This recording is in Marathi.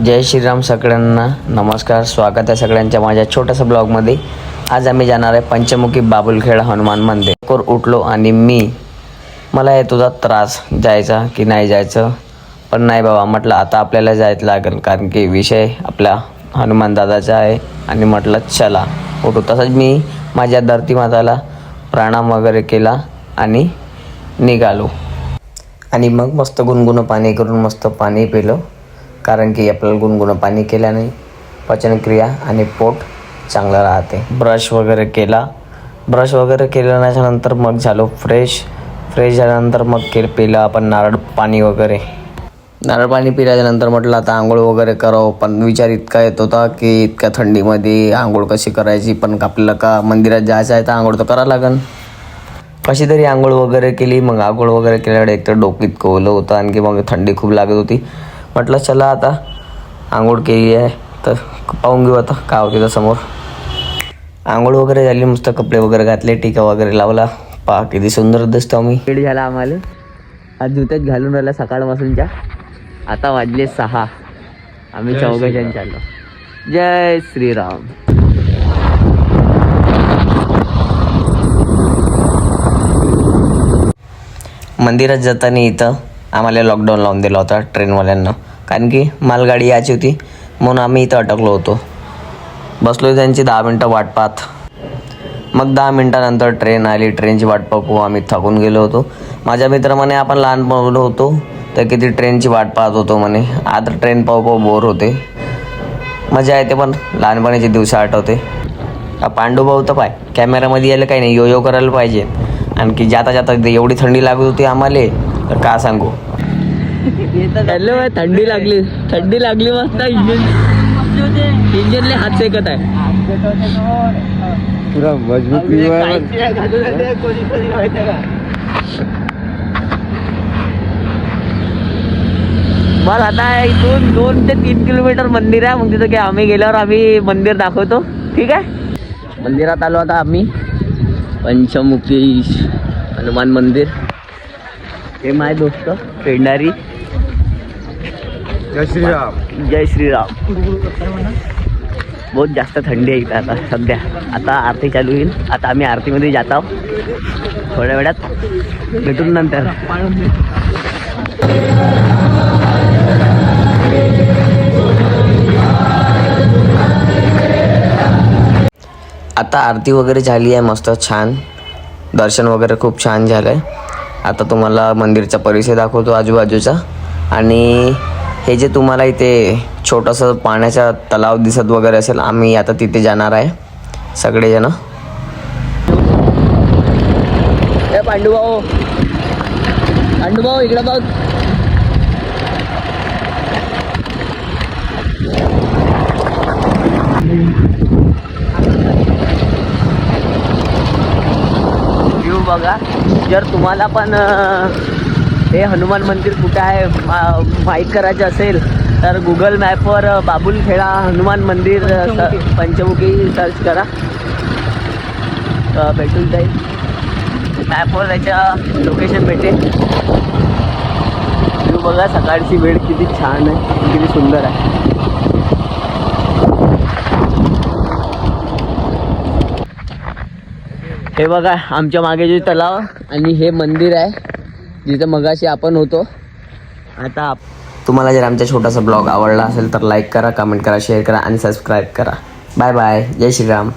जय श्रीराम सगळ्यांना नमस्कार. स्वागत आहे सगळ्यांच्या माझ्या छोट्याशा ब्लॉगमध्ये. आज आम्ही जाणार आहे पंचमुखी बाबुलखेडा हनुमान मंदिर. उठलो आणि मला येत होता त्रास जायचा की नाही जायचं, पण नाही बाबा म्हटलं आता आपल्याला जायचं लागेल, कारण की विषय आपल्या हनुमान दादाचा आहे. आणि म्हटलं चला उठू. तसंच मी माझ्या धरती माताला प्रणाम वगैरे केला आणि निघालो. आणि मग मस्त गुणगुणं पाणी करून मस्त पाणी पिलं, कारण की आपल्याला गुणगुणं पाणी केल्याने पचनक्रिया आणि पोट चांगलं राहते. ब्रश वगैरे केल्याच्या नंतर मग झालो फ्रेश झाल्यानंतर मग पिलं आपण नारळ पाणी वगैरे. नारळ पाणी पिल्याच्यानंतर म्हटलं आता आंघोळ वगैरे करावं, पण विचार इतका येत होता की इतक्या थंडीमध्ये आंघोळ कशी करायची. पण आपल्याला का मंदिरात जायचं आहे तर आंघोळ तर करावं लागेल. कशी तरी आंघोळ वगैरे केली. मग आंघोळ वगैरे केल्याकडे एकतर डोकं इतकं ओलं होतं, आणखी मग थंडी खूप लागत होती. म्हटलं चला आता आंघोळ केली आहे तर पाहून घेऊ आता काय होते. तर समोर आंघोळ वगैरे झाली, मस्त कपडे वगैरे घातले, टिका वगैरे लावला. पहा किती सुंदर दिसतो आम्ही. वेळ झाला आम्हाला, आज जुत्यात घालून राहिला सकाळपासूनच्या. आता वाजले 6. आम्ही चौघजण चाललो. जय श्रीराम. मंदिरात जाताना इथं आम्हाला लॉकडाऊन लावून दिला होता ट्रेनवाल्यांना, कारण की मालगाडी यायची होती म्हणून आम्ही इथं अटकलो होतो. बसलो त्यांची 10 मिनटं वाट पाहत. मग 10 मिनटानंतर ट्रेन आली. ट्रेनची वाट पाहू आम्ही थकून गेलो होतो. माझ्या मित्र म्हणे आपण लहानपणी होतो तर किती ट्रेनची वाट पाहत होतो म्हणे. आता ट्रेन पाहू बोर होते. मजा येते, पण लहानपणीचे दिवस आठवते. पांडुभाऊ तर पाय कॅमेरामध्ये यायला काही नाही, यो करायला पाहिजे. आणखी जाता एवढी थंडी लागत होती आम्हाला तर का सांगू. थंडी लागली मस्त. इंजिनले हात सेकत आहे पुरा मजबूत. बस आता इथून 2 ते 3 किलोमीटर मंदिर आहे. मग तिथं काय आम्ही गेल्यावर आम्ही मंदिर दाखवतो, ठीक आहे. मंदिरात आलो आता आम्ही. पंचमुखी हनुमान मंदिर. हे माझे दोस्त पेंडारी. जय श्रीराम. जय श्रीराम. बहुत जास्त थंडी आहे इथं आता सध्या. आता आरती चालू होईल. आता आम्ही आरतीमध्ये जात आहोत. थोड्या वेळात भेटून नंतर. आता आरती वगैरे झाली आहे, मस्त छान दर्शन वगैरे खूप छान झालं आहे. आता तुम्हाला मंदिरचा परिसर दाखवतो आजूबाजूचा. आणि हे जे तुम्हाला इथे छोटंसं पाण्याचा तलाव दिसत वगैरे असेल, आम्ही आता तिथे जाणार आहे सगळेजण. पांडुभाऊ इकडं बघ. बघा, जर तुम्हाला पण हे हनुमान मंदिर कुठे आहे माहीत करायचं असेल तर गुगल मॅपवर बाबुलखेडा हनुमान मंदिर पंचमुखी सर्च करा, भेटून जाईल. मॅपवर त्याच्या लोकेशन भेटेल. तुम्ही बघा सकाळची वेळ किती छान आहे, किती सुंदर आहे. हे बघा आमच्या मागे जे तलाव आणि हे मंदिर आहे जिथं मगाशी आपण होतो. आता तुम्हाला जर आमचा छोटासा ब्लॉग आवडला असेल तर लाईक करा, कमेंट करा, शेअर करा आणि सबस्क्राईब करा. Bye bye. जय श्रीराम.